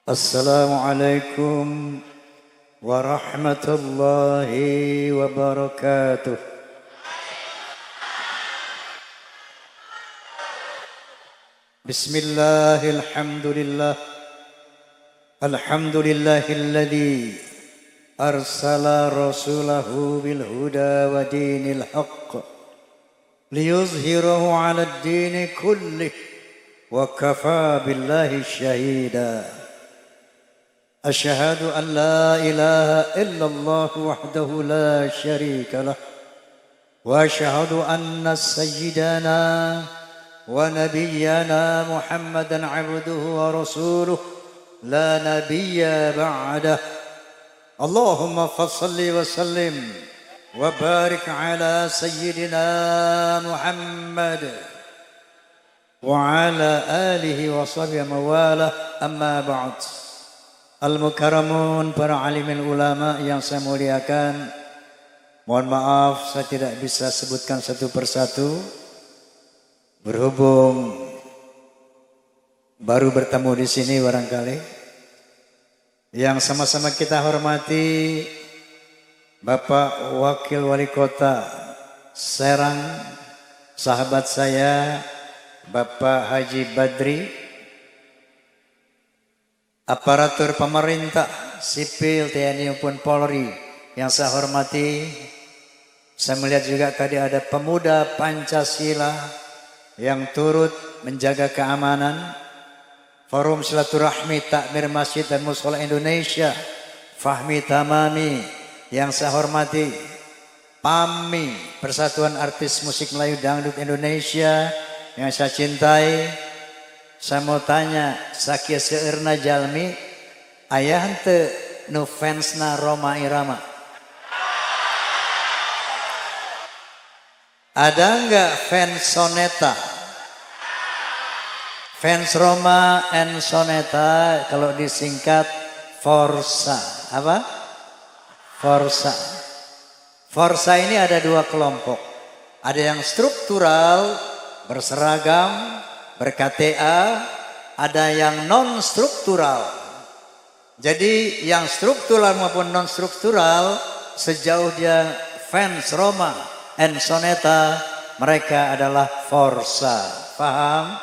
Assalamualaikum warahmatullahi wabarakatuh. Bismillahirrahmanirrahim. Alhamdulillahilladzi arsala rasulahu bil huda wa dinil haqq liyuzhirahu 'alad dini kullih wa kafa billahi syahida. أشهد أن لا إله إلا الله وحده لا شريك له وأشهد أن سيدنا ونبينا محمدا عبده ورسوله لا نبي بعده. اللهم فصل وسلم وبارك على سيدنا محمد وعلى آله وصحبه ومواله. أما بعد. Al-Mukarramun, para alimin ulama yang saya muliakan, mohon maaf saya tidak bisa sebutkan satu persatu, berhubung baru bertemu di sini barangkali. Yang sama-sama kita hormati Bapak Wakil Wali Kota Serang, sahabat saya Bapak Haji Badri, aparatur pemerintah, sipil, TNI maupun Polri yang saya hormati. Saya melihat juga tadi ada pemuda Pancasila yang turut menjaga keamanan. Forum Silaturahmi Takmir Masjid dan Mushola Indonesia, Fahmi Tamami yang saya hormati. PAMI, Persatuan Artis Musik Melayu Dangdut Indonesia yang saya cintai. Saya mau tanya, sakia seurna jalmi, ayah hente nu fansna Roma Irama? Ada enggak fans Soneta? Fans Roma and Soneta, kalau disingkat Forza. Apa? Forza. Forza ini ada dua kelompok. Ada yang struktural, berseragam, ber-KTA, ada yang non-struktural. Jadi yang struktural maupun non-struktural, sejauh dia fans Roma and Soneta, mereka adalah Forza. Paham?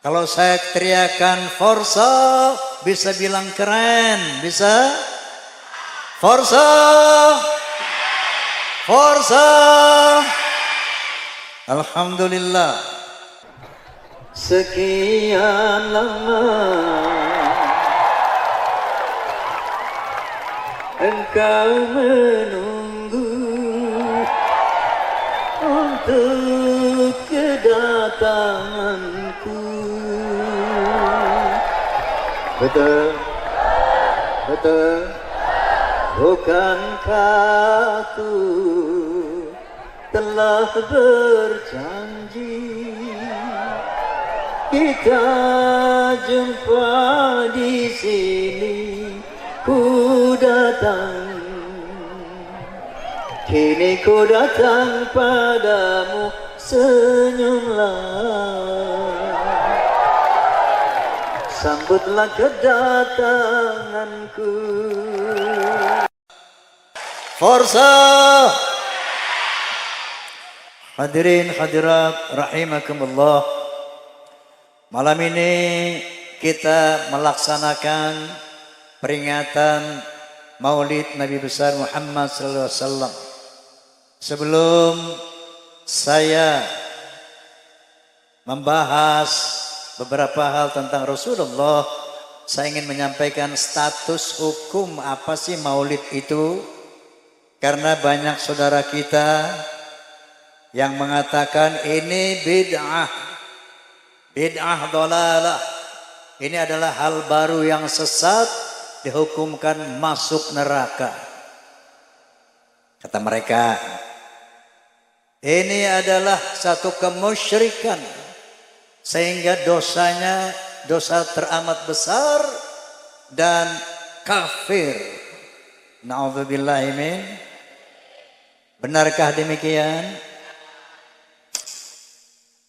Kalau saya teriakan Forza, bisa bilang keren, bisa? Forza! Forza! Alhamdulillah. Sekian lama engkau menunggu untuk kedatanganku. Betul, betul, bukankah aku telah berjanji kita jumpa di sini, ku datang, kini ku datang padamu, senyumlah, sambutlah kedatanganku. Forza! Hadirin hadirat rahimakumullah. Malam ini kita melaksanakan peringatan Maulid Nabi besar Muhammad SAW. Sebelum saya membahas beberapa hal tentang Rasulullah, saya ingin menyampaikan status hukum apa sih Maulid itu. Karena banyak saudara kita yang mengatakan ini bid'ah. Bid'ah dhalalah. Ini adalah hal baru yang sesat, dihukumkan masuk neraka. Kata mereka, ini adalah satu kemusyrikan, sehingga dosanya dosa teramat besar dan kafir. Na'udzubillahi min. Benarkah demikian?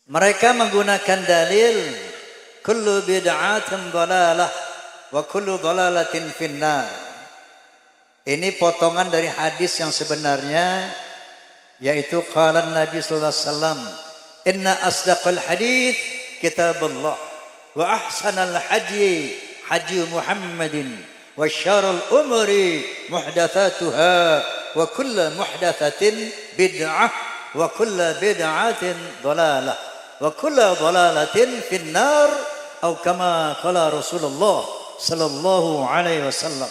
Mereka menggunakan dalil kullu bid'atin dhalalah, wa kullu dhalalatin finnar. Ini potongan dari hadis yang sebenarnya, yaitu qala Nabi sallallahu alaihi wasallam, inna asdaqal hadits kitabullah wa ahsanal hadi hadi Muhammadin wa syarrul umuri muhdatsatuha wa kullu muhdatsatin bid'ah wa kullu bid'atin dhalalah wa kullu dhalalatin finnar atau kama qala Rasulullah sallallahu alaihi wasallam,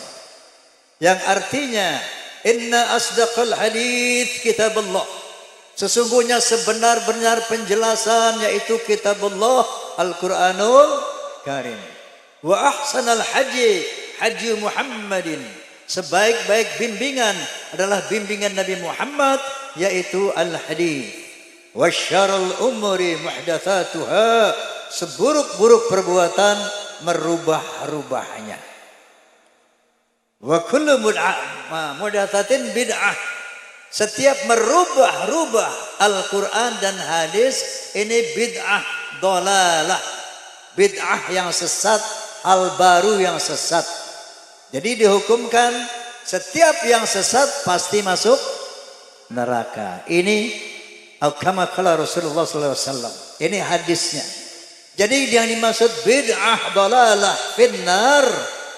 yang artinya inna asdaqal hadits kitabullah, sesungguhnya sebenar-benar penjelasan yaitu kitabullah Al-Quranul Karim, wa ahsanal haji haji Muhammadin, sebaik-baik bimbingan adalah bimbingan Nabi Muhammad yaitu al-hadits, wa syarrul umuri muhdatsatuha, seburuk-buruk perbuatan merubah-rubahnya, wa kullu muhdatsatin bid'ah, setiap merubah-rubah Al-Quran dan hadis ini bid'ah dhalalah, bid'ah yang sesat, hal baru yang sesat. Jadi dihukumkan setiap yang sesat pasti masuk neraka. Ini kama qala Rasulullah sallallahu alaihi wasallam. Ini hadisnya. Jadi yang dimaksud bid'ah dhalalah finnar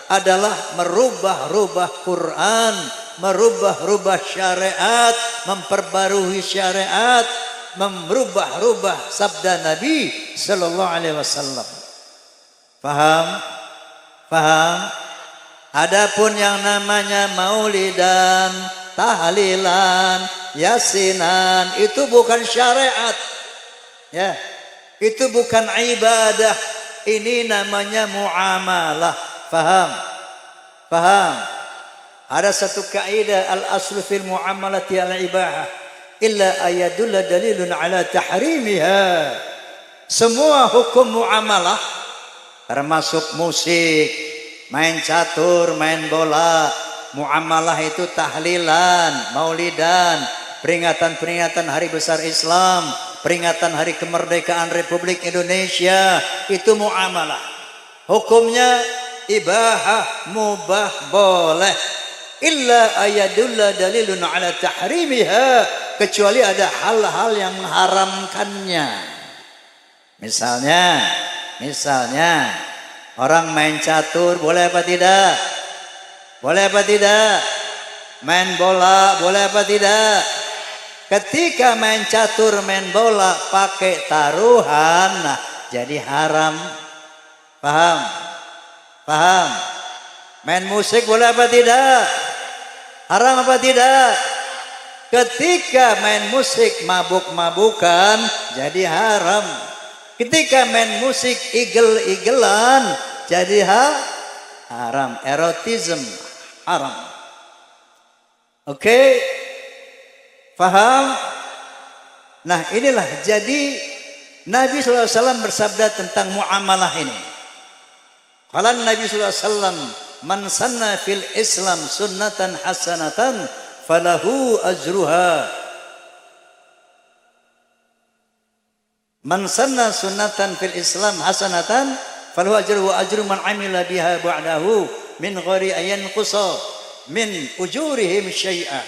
adalah merubah-rubah Quran, merubah-rubah syariat, memperbarui syariat, merubah-rubah sabda Nabi sallallahu alaihi wasallam. Paham? Paham? Adapun yang namanya maulidan, tahlilan, yasinan itu bukan syariat. Ya. Itu bukan ibadah. Ini namanya muamalah. Paham? Paham? Ada satu kaidah al-aslu fil muamalati al-ibahah illa ayadulla dalilun ala tahrimiha. Semua hukum muamalah termasuk musik, main catur, main bola, muamalah itu tahlilan, maulidan, peringatan-peringatan hari besar Islam, peringatan hari kemerdekaan Republik Indonesia, itu muamalah. Hukumnya ibahah, mubah, boleh. Illa ayadulla dalilun ala tahrimiha, kecuali ada hal-hal yang mengharamkannya. Misalnya orang main catur boleh apa tidak? Boleh apa tidak? Main bola boleh apa tidak? Ketika main catur, main bola pakai taruhan, nah jadi haram. Paham? Paham? Main musik boleh apa tidak? Haram apa tidak? Ketika main musik mabuk-mabukan jadi haram. Ketika main musik igel-igelan jadi haram. Erotisme haram. Oke? Paham? Nah inilah jadi Nabi SAW bersabda tentang muamalah ini. Kalau Nabi SAW, man sanna fil Islam sunnatan hasanatan falahu ajruha. Man sanna sunnatan fil Islam hasanatan falahu ajruhu wa ajru man amila biha ba'dahu min ghairi ayan qusa min ujurihim syai'a.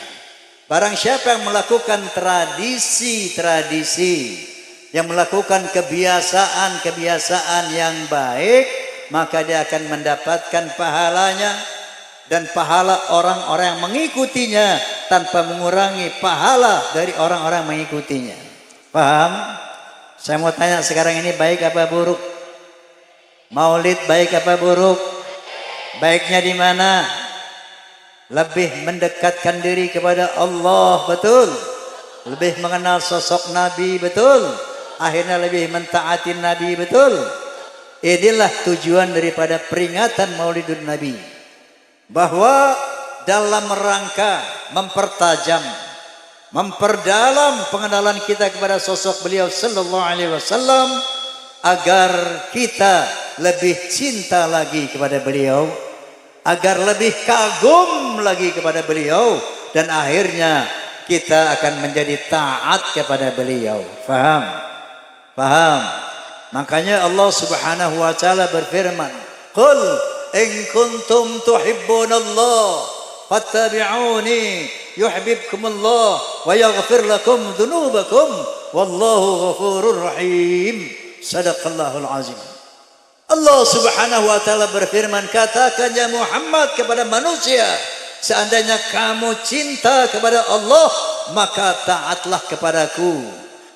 Barang siapa yang melakukan tradisi-tradisi, yang melakukan kebiasaan-kebiasaan yang baik, maka dia akan mendapatkan pahalanya dan pahala orang-orang yang mengikutinya tanpa mengurangi pahala dari orang-orang mengikutinya. Paham? Saya mau tanya sekarang ini baik apa buruk? Maulid baik apa buruk? Baiknya di mana? Lebih mendekatkan diri kepada Allah, betul? Lebih mengenal sosok Nabi, betul? Akhirnya lebih mentaati Nabi, betul? Inilah tujuan daripada peringatan Maulidun Nabi, bahwa dalam rangka mempertajam, memperdalam pengenalan kita kepada sosok beliau sallallahu alaihi wasallam, agar kita lebih cinta lagi kepada beliau, agar lebih kagum lagi kepada beliau, dan akhirnya kita akan menjadi taat kepada beliau. Faham? Paham? Makanya Allah Subhanahu wa taala berfirman, "Qul in kuntum tuhibbunallah fattabi'uni yuhibbukumullah wa yaghfir lakum dzunubakum wallahu ghafurur rahim. Sadaqallahul azim. Allah Subhanahu wa taala berfirman, katakan ya Muhammad kepada manusia, seandainya kamu cinta kepada Allah, maka taatlah kepadaku.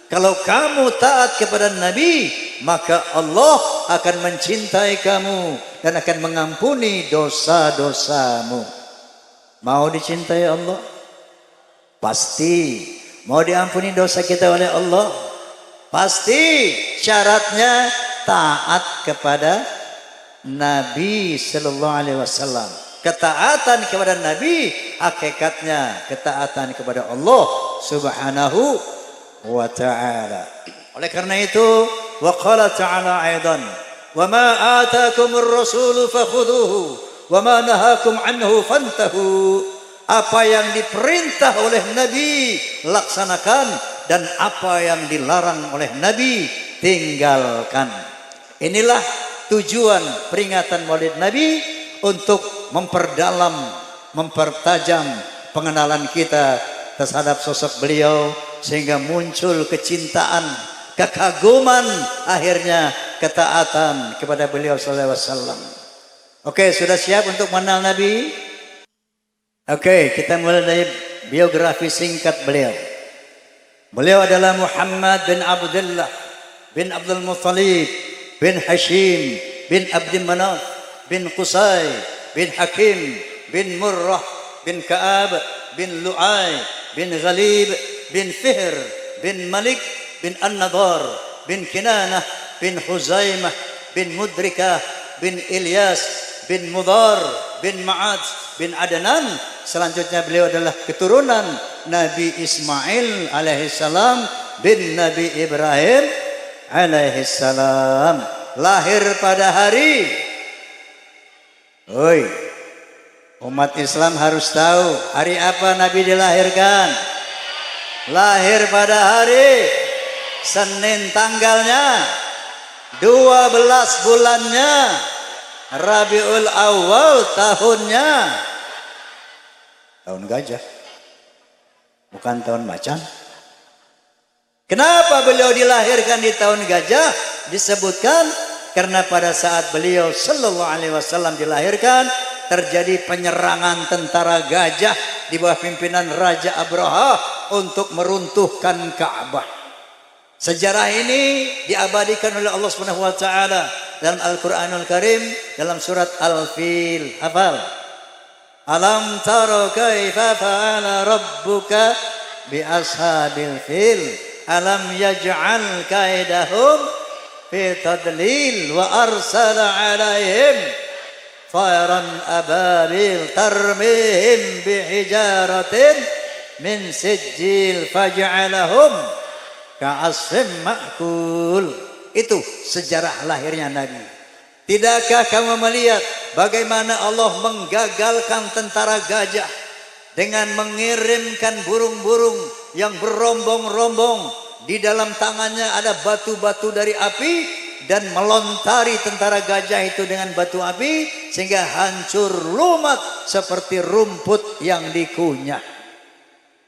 Kalau kamu taat kepada Nabi, maka Allah akan mencintai kamu dan akan mengampuni dosa-dosamu. Mau dicintai Allah? Pasti. Mau diampuni dosa kita oleh Allah? Pasti. Syaratnya taat kepada Nabi sallallahu alaihi wasallam. Ketaatan kepada Nabi hakikatnya ketaatan kepada Allah Subhanahu wa ta'ala. Oleh karena itu, wa qala ta'ala aidan, wa ma ataakumur rasulu fakhudhuhu wa ma nahakum anhu fantahu. Apa yang diperintah oleh Nabi laksanakan, dan apa yang dilarang oleh Nabi tinggalkan. Inilah tujuan peringatan Maulid Nabi, untuk memperdalam, mempertajam pengenalan kita terhadap sosok beliau, sehingga muncul kecintaan, kekaguman, akhirnya ketaatan kepada beliau sallallahu alaihi wasallam. Oke, sudah siap untuk mengenal Nabi? Oke, kita mulai dari biografi singkat beliau. Beliau adalah Muhammad bin Abdullah bin Abdul Muttalib bin Hashim bin Abdi Manaf bin Qusay bin Hakim bin Murrah bin Ka'ab bin Lu'ay bin Ghalib bin Fihr bin Malik bin An-Nadar bin Kinanah bin Huzaimah bin Mudrikah bin Ilyas bin Mudar bin Ma'ad bin Adnan. Selanjutnya beliau adalah keturunan Nabi Ismail alaihissalam bin Nabi Ibrahim alaihissalam. Lahir pada hari, umat Islam harus tahu hari apa Nabi dilahirkan. Lahir pada hari Senin, tanggalnya 12 bulannya Rabiul Awal, tahunnya tahun gajah, bukan tahun macan. Kenapa beliau dilahirkan di tahun gajah? Disebutkan karena pada saat beliau sallallahu alaihi wasallam dilahirkan, terjadi penyerangan tentara gajah di bawah pimpinan Raja Abraha untuk meruntuhkan Ka'bah. Sejarah ini diabadikan oleh Allah Subhanahu wa taala dalam Al-Qur'anul Karim dalam surat Al-Fil. Hafal? Alam tara kaifa fa'ala rabbuka bi ashabil fil alam yaj'al kaidahum fi tadlil wa arsala 'alaihim tayran ababil tarmihim bi hijaratin min sijil faj'alahum ka'asfin ma'kul. Itu sejarah lahirnya Nabi. Tidakkah kamu melihat bagaimana Allah menggagalkan tentara gajah dengan mengirimkan burung-burung yang berombong-rombong, di dalam tangannya ada batu-batu dari api, dan melontari tentara gajah itu dengan batu api sehingga hancur lumat seperti rumput yang dikunyah.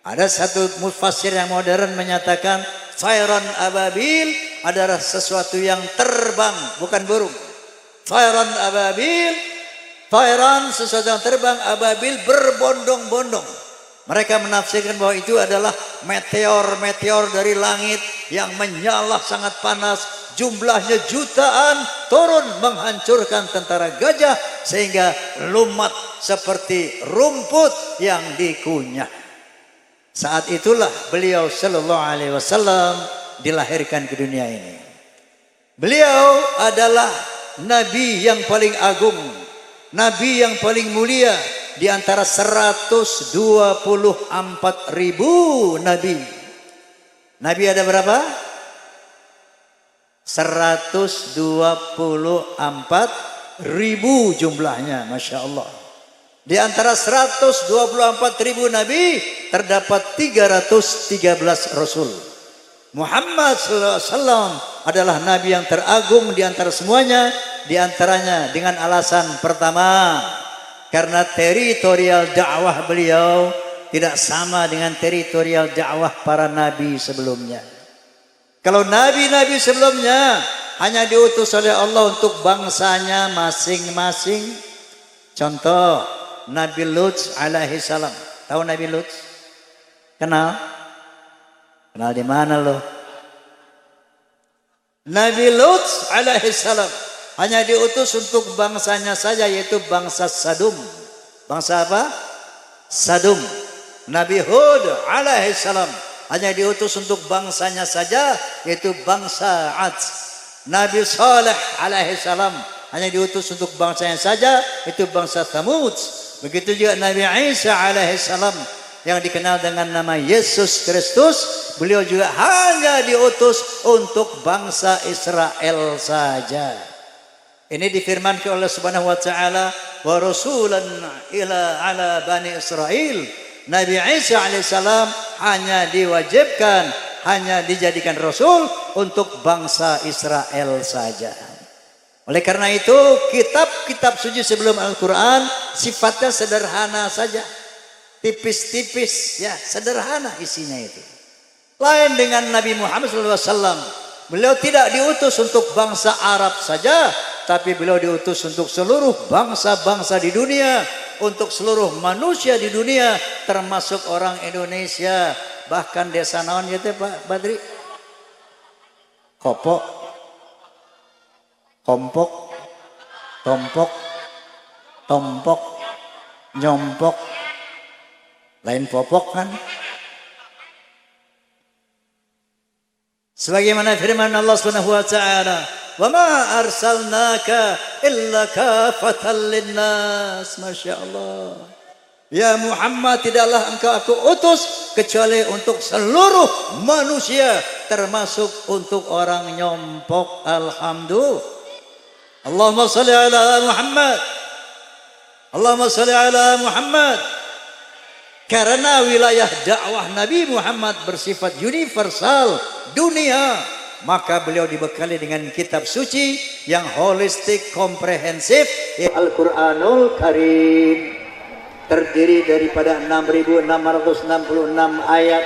Ada satu mufassir yang modern menyatakan Tayran ababil adalah sesuatu yang terbang, bukan burung. Tayran ababil, tayran sesuatu yang terbang, ababil berbondong-bondong. Mereka menafsirkan bahwa itu adalah meteor-meteor dari langit yang menyala sangat panas, jumlahnya jutaan, turun menghancurkan tentara gajah sehingga lumat seperti rumput yang dikunyah. Saat itulah beliau sallallahu alaihi wasallam dilahirkan ke dunia ini. Beliau adalah Nabi yang paling agung, Nabi yang paling mulia di antara 124.000 Nabi. Nabi ada berapa? 124.000 jumlahnya, Masya Allah. Di antara 124.000 Nabi terdapat 313 Rasul. Muhammad SAW adalah Nabi yang teragung di antara semuanya, diantaranya dengan alasan pertama, karena teritorial dakwah beliau tidak sama dengan teritorial dakwah para nabi sebelumnya. Kalau nabi-nabi sebelumnya hanya diutus oleh Allah untuk bangsanya masing-masing. Contoh Nabi Lut alaihi salam. Tahu Nabi Lut? Kenal? Kenal di mana loh? Nabi Lut alaihi salam hanya diutus untuk bangsanya saja, yaitu bangsa Sadum. Bangsa apa? Sadum. Nabi Hud alaihi salam hanya diutus untuk bangsanya saja, yaitu bangsa Ad. Nabi Saleh alaihi salam hanya diutus untuk bangsanya saja, itu bangsa Thamud. Begitu juga Nabi Isa alaihi salam yang dikenal dengan nama Yesus Kristus, beliau juga hanya diutus untuk bangsa Israel saja. Ini difirmankan oleh Subhanahu wa taala, wa rasulan ala bani Israel. Nabi Isa alaihissalam hanya diwajibkan, hanya dijadikan rasul untuk bangsa Israel saja. Oleh karena itu, kitab-kitab suci sebelum Al-Quran sifatnya sederhana saja, tipis-tipis, ya, sederhana isinya itu. Lain dengan Nabi Muhammad SAW, beliau tidak diutus untuk bangsa Arab saja, tapi beliau diutus untuk seluruh bangsa-bangsa di dunia, untuk seluruh manusia di dunia, termasuk orang Indonesia. Bahkan desa naon gitu Pak Badri? Kopok, kompok, tompok, tompok, nyompok, lain popok kan? Sebagaimana firman Allah Subhanahu wa taala, "Wa ma arsalnaka illa kafatan linnas." Masya Allah. Ya Muhammad, tidaklah engkau aku utus kecuali untuk seluruh manusia, termasuk untuk orang nyompok. Alhamdulillah. Allahumma salli ala Muhammad. Allahumma salli ala Muhammad. Karena wilayah dakwah Nabi Muhammad bersifat universal, dunia, maka beliau dibekali dengan kitab suci yang holistik, komprehensif, Al-Quranul Karim, terdiri daripada 6.666 ayat,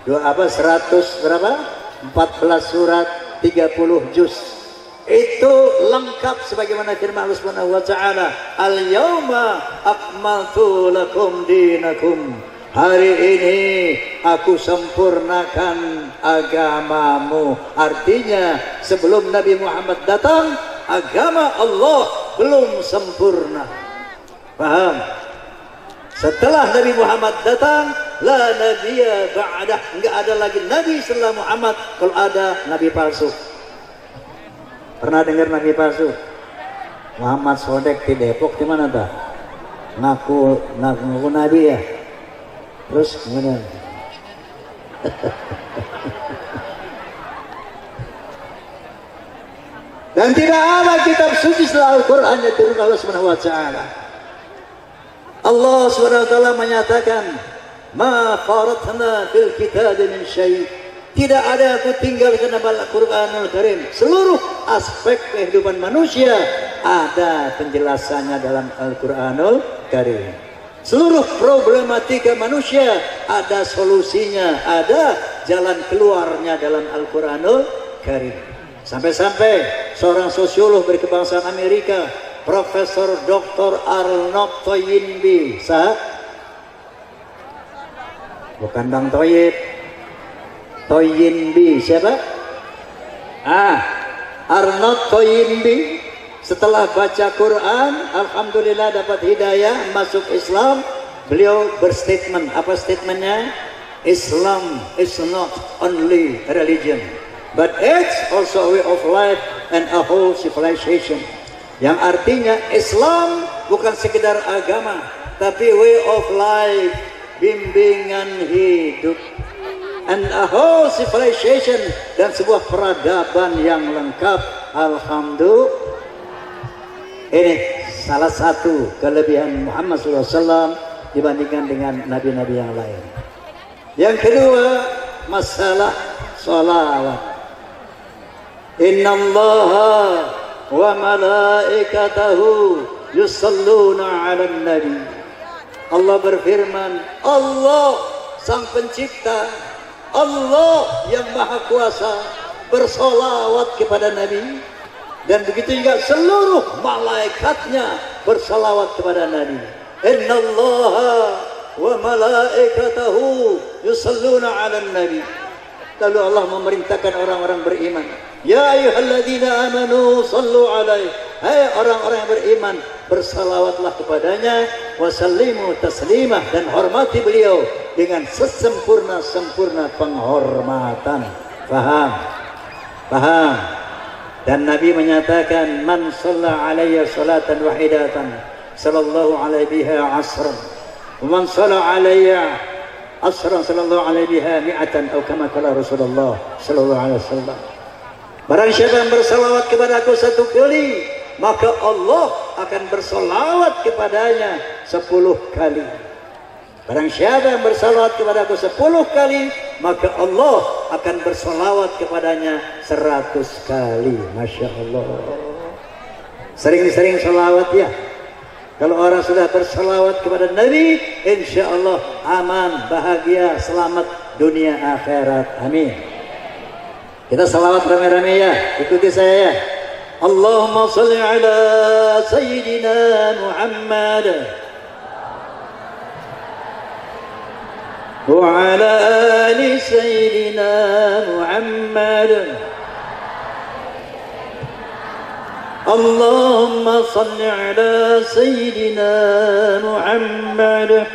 14 surat, 30 juz. Itu lengkap sebagaimana firman Allah Subhanahu wa taala, "Al-yauma akmaltu lakum dinakum." Hari ini aku sempurnakan agamamu. Artinya sebelum Nabi Muhammad datang, agama Allah belum sempurna. Paham? Setelah Nabi Muhammad datang, la nabiyya ba'dah, enggak ada lagi nabi setelah Muhammad. Kalau ada, nabi palsu. Pernah dengar nabi palsu? Muhammad Sodek di Depok di mana dah? Ngaku nabi ya. Terus kemudian dan tidak ada kitab suci setelah Al-Quran yang turun Allah Subhanahu wa taala. Allah Subhanahu wa taala menyatakan, "Ma faratna fil kitab min syai'." Tidak ada aku tinggalkan dalam Al-Quranul Karim. Seluruh aspek kehidupan manusia ada penjelasannya dalam Al-Quranul Karim. Seluruh problematika manusia ada solusinya, ada jalan keluarnya dalam Al-Quranul Karim. Sampai-sampai seorang sosiolog berkebangsaan Amerika, Profesor Dr. Arnold Toynbee, bukan Bang Toyib, Toynbee, siapa? Arnold Toynbee setelah baca Quran, alhamdulillah dapat hidayah, masuk Islam. Beliau berstatement, apa statementnya? Islam is not only a religion, but it's also a way of life and a whole civilization. Yang artinya Islam bukan sekedar agama, tapi way of life, bimbingan hidup, and a whole civilization, dan sebuah peradaban yang lengkap. Alhamdulillah. Ini salah satu kelebihan Muhammad SAW dibandingkan dengan nabi-nabi yang lain. Yang kedua, masalah sholawat. Innallaha wa malaikatahu yusalluna 'alan nabi. Allah berfirman, Allah sang pencipta, Allah yang maha kuasa bersolawat kepada Nabi, dan begitu juga seluruh malaikatnya bersolawat kepada Nabi. Innallaha wa malaikatahu yusalluna 'alan nabi. Lalu Allah memerintahkan orang-orang beriman, ya ayyuhalladzina amanu sallu alaihi, hai orang-orang yang beriman, bersalawatlah kepadanya, wasallimu taslimah, dan hormati beliau dengan sesempurna-sempurna penghormatan. Paham? Paham? Dan Nabi menyatakan, man shalla alayya salatan wahidatan sallallahu alaihi biha asran, man shalla alayya asran sallallahu alaihi biha mi'atan, atau kama qala Rasulullah sallallahu alaihi wasallam. Barang siapa yang bersalawat kepada aku 1 kali, maka Allah akan bersalawat kepadanya 10 kali. Barang siapa yang bersalawat kepada aku 10 kali, maka Allah akan bersalawat kepadanya 100 kali. Masya Allah. Sering-sering salawat ya. Kalau orang sudah bersalawat kepada Nabi, insya Allah aman, bahagia, selamat dunia akhirat. Amin. Kita salawat rame-rame ya. Ikuti saya ya. Allahumma salli ala Sayyidina Muhammad wa ala ali Sayyidina Muhammad. Allahumma salli ala Sayyidina Muhammad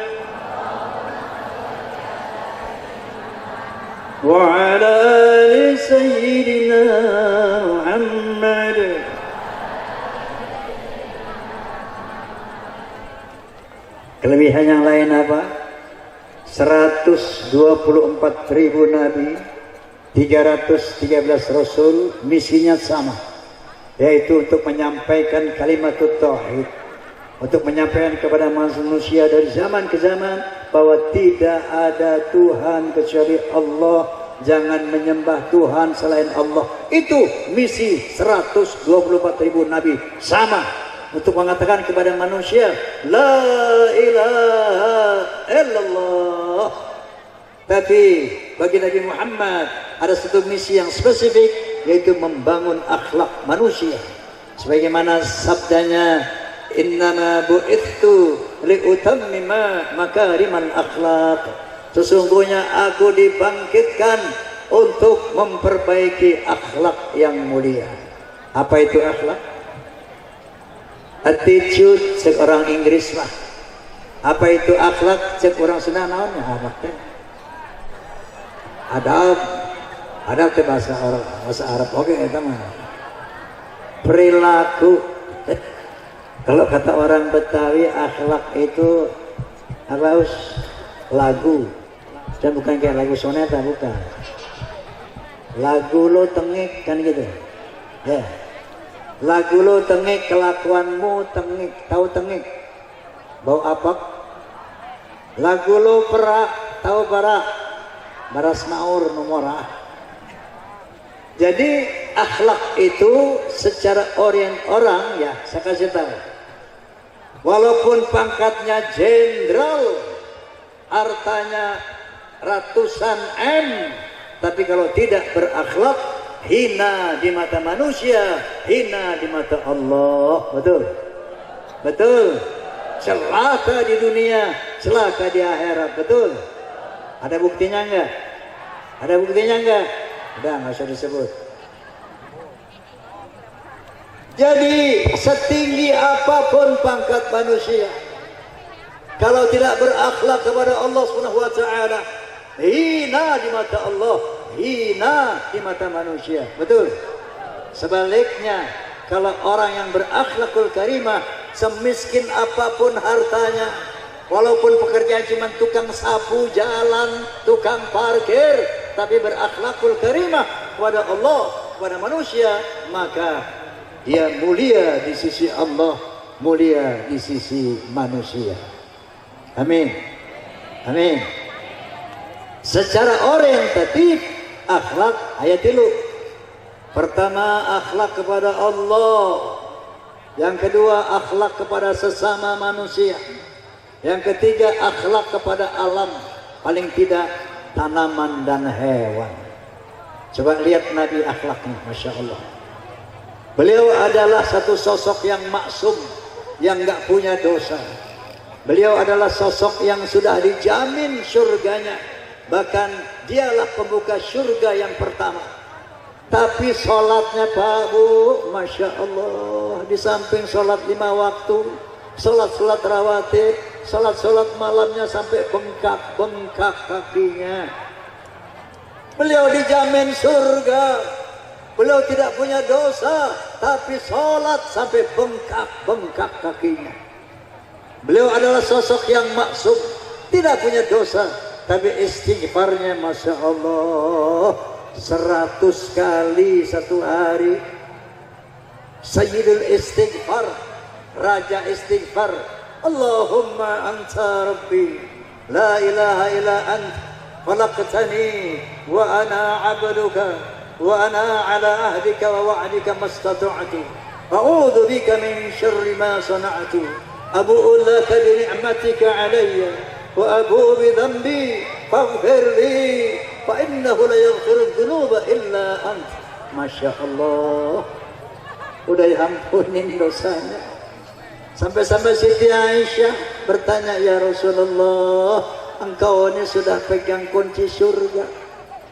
wa ala ali Sayyidina Muhammad. Kelebihan yang lain apa? 124.000 nabi, 313 rasul, misinya sama, yaitu untuk menyampaikan kalimat tauhid, untuk menyampaikan kepada manusia dari zaman ke zaman bahwa tidak ada Tuhan kecuali Allah, jangan menyembah Tuhan selain Allah. Itu misi 124.000 nabi, sama, untuk mengatakan kepada manusia la ilaha illallah. Tapi bagi Nabi Muhammad ada satu misi yang spesifik, yaitu membangun akhlak manusia. Sebagaimana sabdanya, innama bu'ithu liutammima makarimal akhlak. Sesungguhnya aku dibangkitkan untuk memperbaiki akhlak yang mulia. Apa itu akhlak? Attitude seorang Inggris lah. Apa itu akhlak seorang Sunda naonnya? Adab ke bahasa Arab. Oke, itu mah perilaku. Kalau kata orang Betawi, akhlak itu apa? Lagu. Dan bukan kayak lagu soneta, bukan. Lagu lo tengik kan gitu. Ya. Lagu lo tengik, kelakuanmu tengik. Tahu tengik? Bau apak. Lagu lo perak, tahu perak? Baras maur nomorah. Jadi akhlak itu secara orang ya, saya kasih tahu. Walaupun pangkatnya jenderal, hartanya ratusan M, tapi kalau tidak berakhlak, hina di mata manusia, hina di mata Allah. Betul? Betul. Celaka di dunia, celaka di akhirat. Betul? Ada buktinya enggak? Ada buktinya enggak? Udah, nggak usah disebut. Jadi setinggi apapun pangkat manusia, kalau tidak berakhlak kepada Allah Subhanahu wa taala, hina di mata Allah, hina di mata manusia. Betul? Sebaliknya, kalau orang yang berakhlakul karimah, semiskin apapun hartanya, walaupun pekerjaan cuma tukang sapu jalan, tukang parkir, tapi berakhlakul karimah kepada Allah, kepada manusia, maka dia mulia di sisi Allah, mulia di sisi manusia. Amin. Amin. Secara orientatif, akhlak ayat itu Pertama, akhlak kepada Allah. Yang kedua, akhlak kepada sesama manusia. Yang ketiga, akhlak kepada alam. Paling tidak tanaman dan hewan. Coba lihat Nabi akhlaknya, Masya Allah. Beliau adalah satu sosok yang maksum, yang gak punya dosa. Beliau adalah sosok yang sudah dijamin surganya. Bahkan dialah pembuka surga yang pertama. Tapi sholatnya Pak Bu, Masya Allah, di samping sholat 5 waktu, sholat rawatib, sholat malamnya sampai bengkak kakinya. Beliau dijamin surga. Beliau tidak punya dosa, tapi sholat sampai bengkak kakinya. Beliau adalah sosok yang maksum, tidak punya dosa, tapi istighfarnya Masya Allah 100 kali satu hari. Sayyidul istighfar, raja istighfar. Allahumma anta rabbi, la ilaha illa anta, khalaqtani wa ana abduka, wa ana ala ahdika wa wa'dika mastata'tu, a'udzu bika min syarri ma sana'tu, abu'u laka bi ni'matika alayya wa abu'u bi dhanbi faghfir li fa innahu la yaghfiru dzunuba illa ant. Masya Allah, udah ampunin dosanya. Sampai-sampai Siti Aisyah bertanya, ya Rasulullah, engkau ini sudah pegang kunci surga,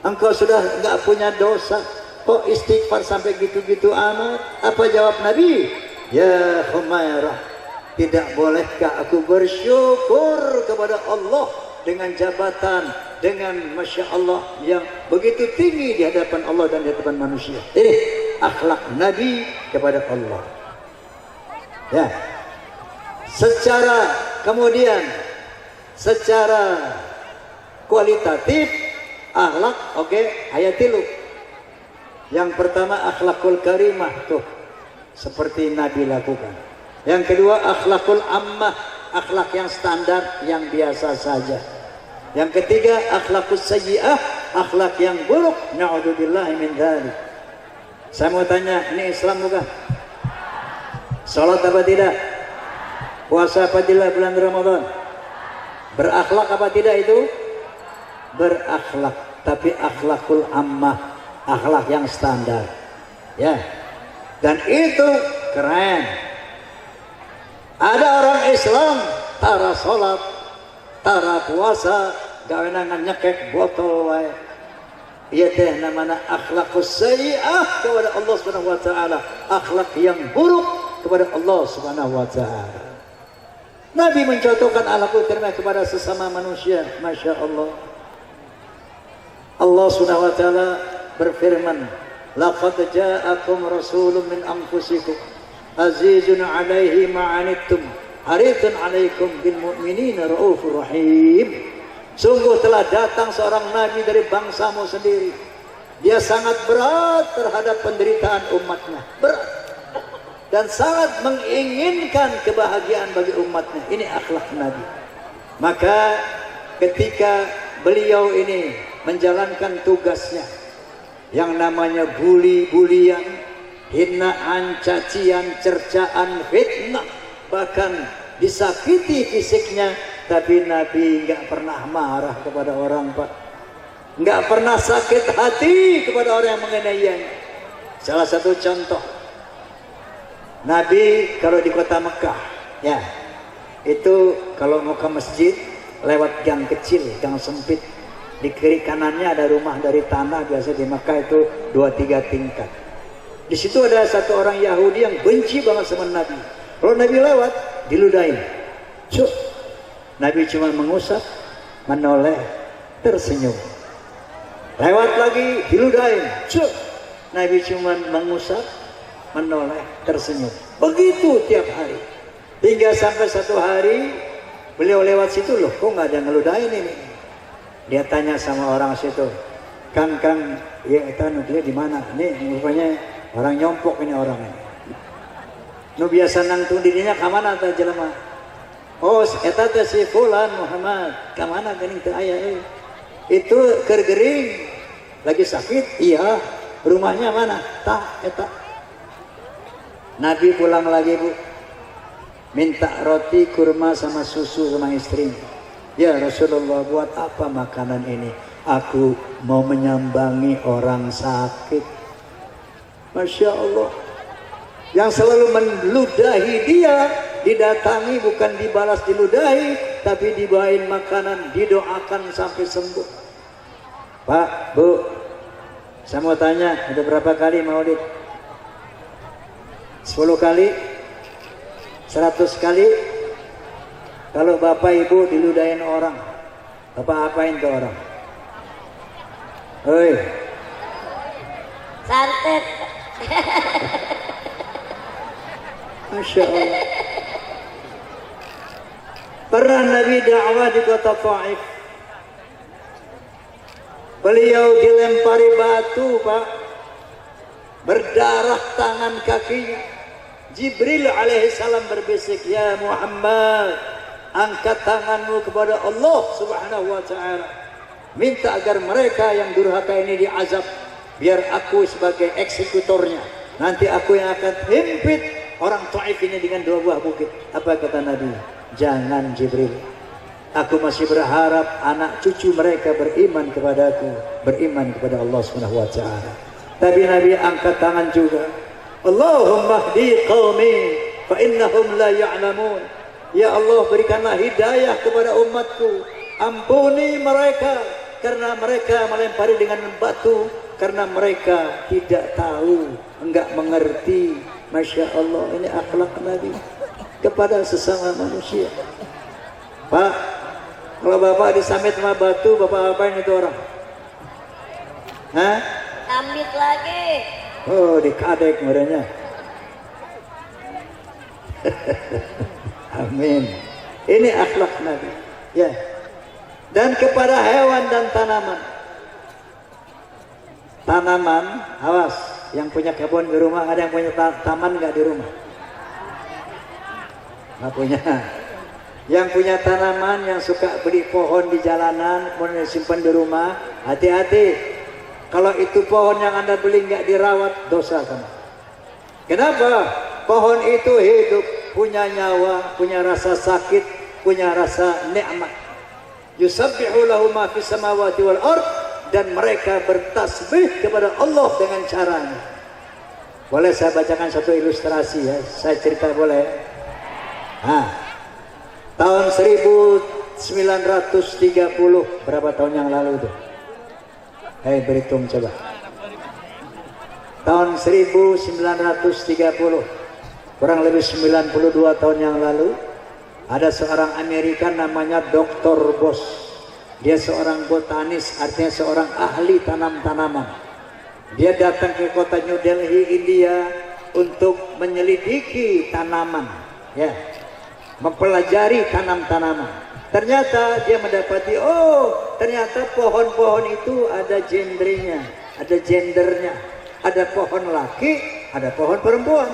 engkau sudah enggak punya dosa, kok istighfar sampai gitu-gitu amat? Apa jawab Nabi? Ya Humairah, tidak bolehkah aku bersyukur kepada Allah dengan jabatan, dengan Masya Allah yang begitu tinggi di hadapan Allah dan di hadapan manusia. Ini akhlak Nabi kepada Allah. Ya. Kemudian secara kualitatif akhlak, oke, ayat tilu. Yang pertama akhlakul karimah, tuh seperti Nabi lakukan. Yang kedua akhlakul ammah, akhlak yang standar, yang biasa saja. Yang ketiga akhlakus sayyi'ah, akhlak yang buruk, na'udzubillahi min dzalik. Saya mau tanya, ini Islam bukan? Salat apa tidak? Puasa apa tidak bulan Ramadan? Berakhlak apa tidak itu? Berakhlak, tapi akhlakul ammah, akhlak yang standar. Ya. Dan itu keren. Ada orang Islam tara salat, tara puasa, gawenangan nyekek botol wae. Ieu teh namanya akhlakus sayyi'ah kepada Allah Subhanahu wa taala, akhlak yang buruk kepada Allah Subhanahu wa taala. Nabi mencontohkan akhlakul karimah kepada sesama manusia, Masya Allah. Allah Subhanahu wa taala berfirman, laqad ja'akum rasulun min anfusikum azizun 'alaihi ma 'anittum harisun 'alaikum bil mu'minina raufur rahim. Sungguh telah datang seorang nabi dari bangsamu sendiri. Dia sangat berat terhadap penderitaan umatnya, berat, dan sangat menginginkan kebahagiaan bagi umatnya. Ini akhlak Nabi. Maka ketika beliau ini menjalankan tugasnya, yang namanya bully-bulian, hinaan, cacian, cercaan, fitnah, bahkan disakiti fisiknya, tapi Nabi nggak pernah marah kepada orang, Pak. Nggak pernah sakit hati kepada orang yang menganiayanya. Salah satu contoh, Nabi kalau di kota Mekah, ya, itu kalau mau ke masjid lewat gang kecil, gang sempit. Di kiri kanannya ada rumah dari tanah, biasa di Mekah itu 2-3 tingkat. Di situ ada satu orang Yahudi yang benci banget sama Nabi. Kalau Nabi lewat, diludahin. Cuk. Nabi cuma mengusap, menoleh, tersenyum. Lewat lagi, diludahin. Cuk. Nabi cuma mengusap, menoleh, tersenyum. Begitu tiap hari. Hingga sampai satu hari beliau lewat situ, loh kok nggak ada ngeludahin ini. Dia tanya sama orang situ, Kang, ya dia di mana? Ini rupanya orang nyompok ini orang ini. Nu biasa nangtung dirinya ke mana teh jelema? Oh, eta teh si fulan Muhammad. Ka mana geuning teu aya euy. Itu keur gering, lagi sakit, iya. Rumahnya mana? Tak, eta. Nabi pulang lagi bu, minta roti, kurma sama susu sama istrinya. Ya Rasulullah, buat apa makanan ini? Aku mau menyambangi orang sakit. Masya Allah. Yang selalu meludahi dia, didatangi bukan dibalas diludahi, tapi dibawain makanan, didoakan sampai sembuh. Pak, Bu, saya mau tanya, ada berapa kali maulid? 10 kali? 100 kali? Kalau bapak ibu diludahin orang, bapak apain tuh orang? Hei, santet. Masya Allah. Pernah Nabi dakwah di kota Taif. Beliau dilempari batu, Pak. Berdarah tangan kakinya. Jibril alaihissalam berbisik, ya Muhammad, angkat tanganmu kepada Allah subhanahu wa ta'ala. Minta agar mereka yang durhaka ini diazab, biar aku sebagai eksekutornya. Nanti aku yang akan himpit orang Taif ini dengan 2 buah bukit. Apa kata Nabi? Jangan Jibril. Aku masih berharap anak cucu mereka beriman kepadaku, beriman kepada Allah subhanahu wa ta'ala. Tapi Nabi angkat tangan juga. Allahumma hdi qaumi fa innahum la ya'lamun. Ya Allah, berikanlah hidayah kepada umatku. Ampuni mereka karena mereka melempari dengan batu, karena mereka tidak tahu, enggak mengerti. Masya Allah, ini akhlak Nabi kepada sesama manusia. Pak, kalau bapak disamit sama batu, bapak apain itu orang? Hah? Sambit lagi. Oh, dikadek merenya. Amin. Ini akhlak Nabi. Ya. Dan kepada hewan dan tanaman. Tanaman, awas. Yang punya kebun di rumah, ada yang punya taman nggak di rumah? Nggak punya. Yang punya tanaman, yang suka beli pohon di jalanan, kemudian disimpan di rumah, hati-hati. Kalau itu pohon yang Anda beli nggak dirawat, dosa kamu. Kenapa? Pohon itu hidup, punya nyawa, punya rasa sakit, punya rasa nikmat. Yusabbihu lahu ma fis samawati wal ard, dan mereka bertasbih kepada Allah dengan caranya. Boleh saya bacakan satu ilustrasi ya? Saya cerita boleh? Nah, tahun 1930, berapa tahun yang lalu itu? Hei, berhitung coba. Tahun 1930, kurang lebih 92 tahun yang lalu, ada seorang Amerika namanya Dr. Bos. Dia seorang botanis, artinya seorang ahli tanam-tanaman. Dia datang ke kota New Delhi, India, untuk menyelidiki tanaman, ya, mempelajari tanam-tanaman. Ternyata dia mendapati, oh ternyata pohon-pohon itu ada gendernya, ada gendernya, ada pohon laki, ada pohon perempuan.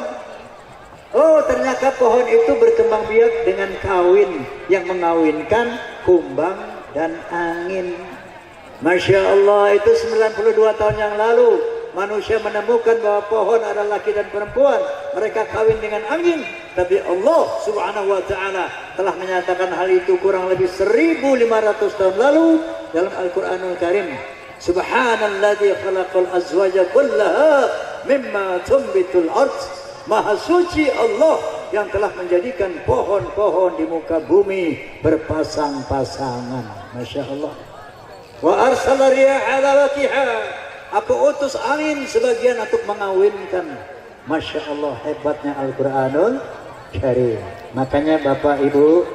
Oh ternyata pohon itu berkembang biak dengan kawin, yang mengawinkan kumbang dan angin. Masya Allah, itu 92 tahun yang lalu. Manusia menemukan bahwa pohon adalah laki dan perempuan, mereka kawin dengan angin. Tapi Allah subhanahu wa ta'ala telah menyatakan hal itu kurang lebih 1500 tahun lalu dalam Al-Quranul Karim. Subhanalladzi khalaqal azwaja kullaha mimma tumbitul ard. Maha suci Allah yang telah menjadikan pohon-pohon di muka bumi berpasang-pasangan. Masya Allah. Wa arsala riyaha lawaqiha. Aku utus angin sebagian untuk mengawinkan. Masya Allah, hebatnya Al-Quranul Karim. Makanya Bapak Ibu,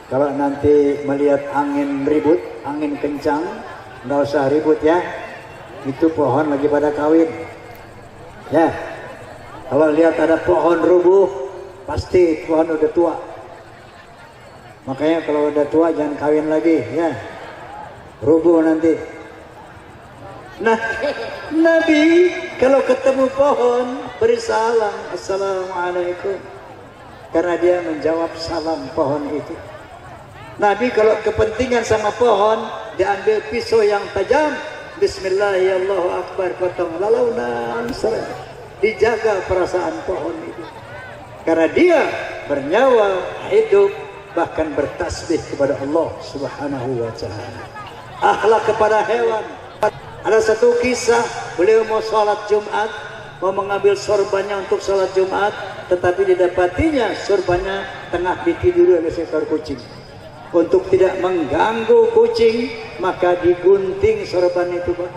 kalau nanti melihat angin ribut, angin kencang, nggak usah ribut ya. Itu pohon lagi pada kawin. Ya, kalau lihat ada pohon rubuh, pasti pohon udah tua. Makanya kalau udah tua jangan kawin lagi ya. Rubuh nanti. Nah, Nabi kalau ketemu pohon beri salam, assalamualaikum, karena dia menjawab salam pohon itu. Nabi kalau kepentingan sama pohon, diambil pisau yang tajam, Bismillah, ya Allahu Akbar, potong lalaunan seret. Dijaga perasaan pohon itu. Karena dia bernyawa, hidup, bahkan bertasbih kepada Allah Subhanahu wa Ta'ala. Akhlak kepada hewan. Ada satu kisah, beliau mau sholat Jumat, mau mengambil sorbannya untuk sholat Jumat, tetapi didapatinya sorbannya tengah ditiduri oleh seekor kucing. Untuk tidak mengganggu kucing, maka digunting sorban itu, Pak.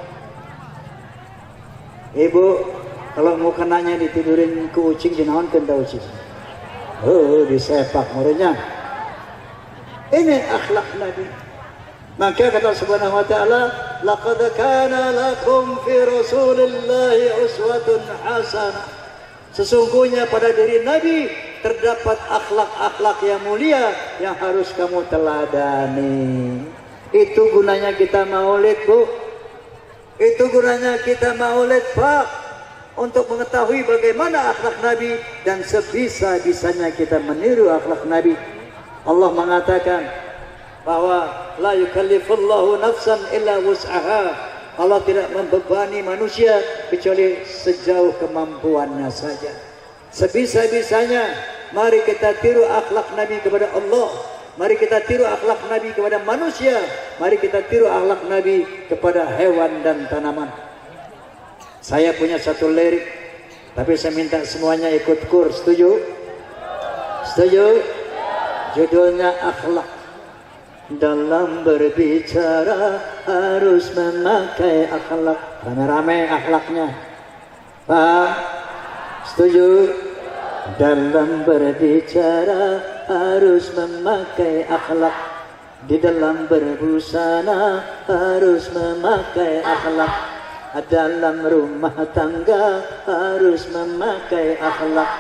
Ibu, kalau mau kenanya ditidurin kucing, dinaonkeun ta kucing? Oh, disepak muridnya. Ini akhlak Nabi. Maka kata Subhanahu wa Ta'ala, laqad kana lakum fi Rasulillahi uswatun hasanah. Sesungguhnya pada diri Nabi terdapat akhlak-akhlak yang mulia yang harus kamu teladani. Itu gunanya kita maulid, Bu. Itu gunanya kita maulid, Pak, untuk mengetahui bagaimana akhlak Nabi dan sebisa-bisanya kita meniru akhlak Nabi. Allah mengatakan bahwa la yukallifullahu nafsan illa wus'aha. Allah tidak membebani manusia kecuali sejauh kemampuannya saja. Sebisa-bisanya mari kita tiru akhlak Nabi kepada Allah. Mari kita tiru akhlak Nabi kepada manusia. Mari kita tiru akhlak Nabi kepada hewan dan tanaman. Saya punya satu lirik, tapi saya minta semuanya ikut kurs. Setuju? Setuju? Judulnya akhlak. Dalam berbicara harus memakai akhlak. Rame-rame akhlaknya. Paham? Setuju? Dalam berbicara harus memakai akhlak. Di dalam berbusana harus memakai akhlak. Dalam rumah tangga harus memakai akhlak.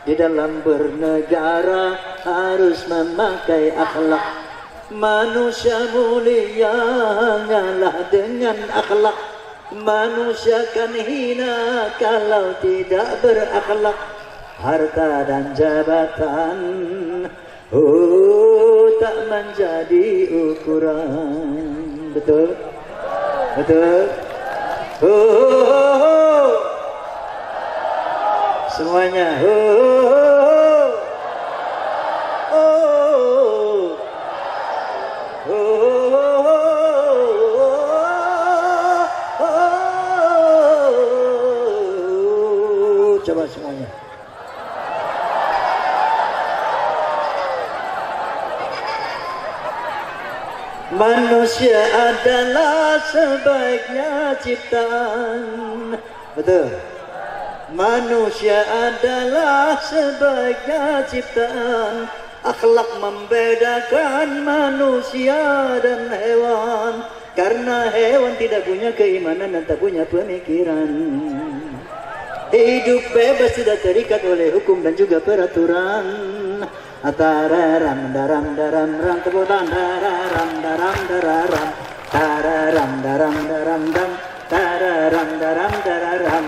Di dalam bernegara harus memakai akhlak. Manusia mulia hanyalah dengan akhlak. Manusia kan hina kalau tidak berakhlak. Harta dan jabatan tak menjadi ukuran. Betul? Betul? Semuanya. Coba semuanya. Manusia adalah sebaiknya ciptaan. Betul. Manusia adalah sebaiknya ciptaan. Akhlak membedakan manusia dan hewan. Karena hewan tidak punya keimanan dan tak punya pemikiran. Hidup bebas tidak terikat oleh hukum dan juga peraturan. Tararam daram daram ram teputan tararam daram dararam tararam daram daram dam tararam daram dararam.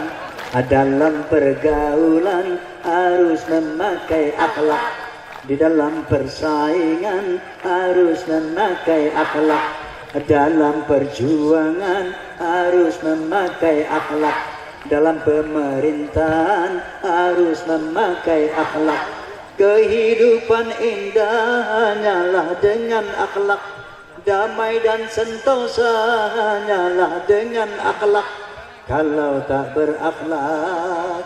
Dalam pergaulan harus memakai akhlak. Di dalam persaingan harus memakai akhlak. Dalam perjuangan harus memakai akhlak. Dalam pemerintahan harus memakai akhlak. Kehidupan indah hanyalah dengan akhlak. Damai dan sentosa hanyalah dengan akhlak. Kalau tak berakhlak,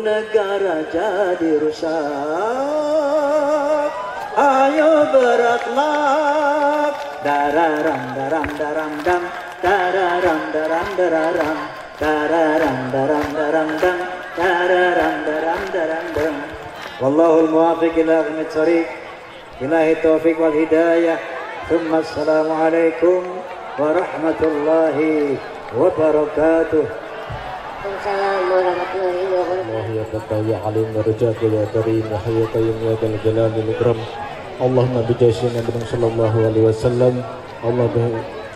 negara jadi rusak. Ayo berakhlak. Dararam daram daram dam dararam daram dararam dararam daram daram dam dararam daram daram dam. Wallahul muwaffiq ila aqwamit thoriq. Billahi taufiq wal hidayah. Tsumma assalamu alaikum warahmatullahi wabarakatuh. Waalaikumsalam warahmatullahi wabarakatuh. Allah ya Fatah ya Alim ya Rajab ya Karim ya Hayy ya Qayyum ya Dzal Jalali wal Ikram. Allahumma bijayyi Nabi sallallahu alaihi wasallam.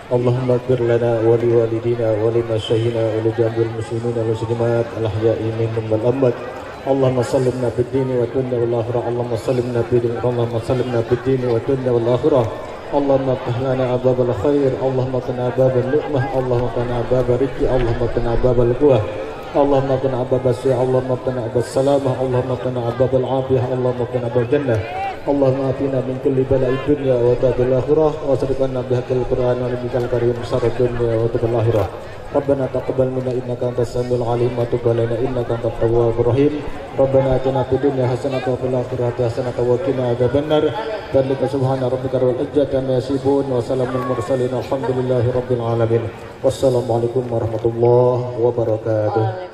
Allahumma ighfir lana wa liwalidina wa limasyaykhina wa li jami'il muslimin wal muslimat al ahya'i minhum wal amwat. Allahumma sallimna fid dini wa dunya wal akhirah. Allahumma sallimna fid dini wa dunya wal akhirah. اللهم افتح لنا أبواب الخير اللهم افتح باب النعمة اللهم افتح باب الرزق اللهم افتح باب القوة اللهم افتح باب السعة اللهم افتح باب السلامة اللهم افتح باب العافية اللهم افتح باب الجنة اللهم آتنا من كل بلاء الدنيا وعذاب الآخرة واصرفنا بحق القرآن ونبيك الكريم شر الدنيا وعذاب الآخرة ربنا تقبل منا إنك أنت السميع العليم وتب علينا إنك أنت التواب الرحيم ربنا آتنا في الدنيا حسنة وفي الآخرة حسنة وقنا عذاب النار ذلك سبحان ربك رب العزة عما يصفون وسلام المرسلين والحمد لله رب العالمين والسلام عليكم ورحمة الله وبركاته.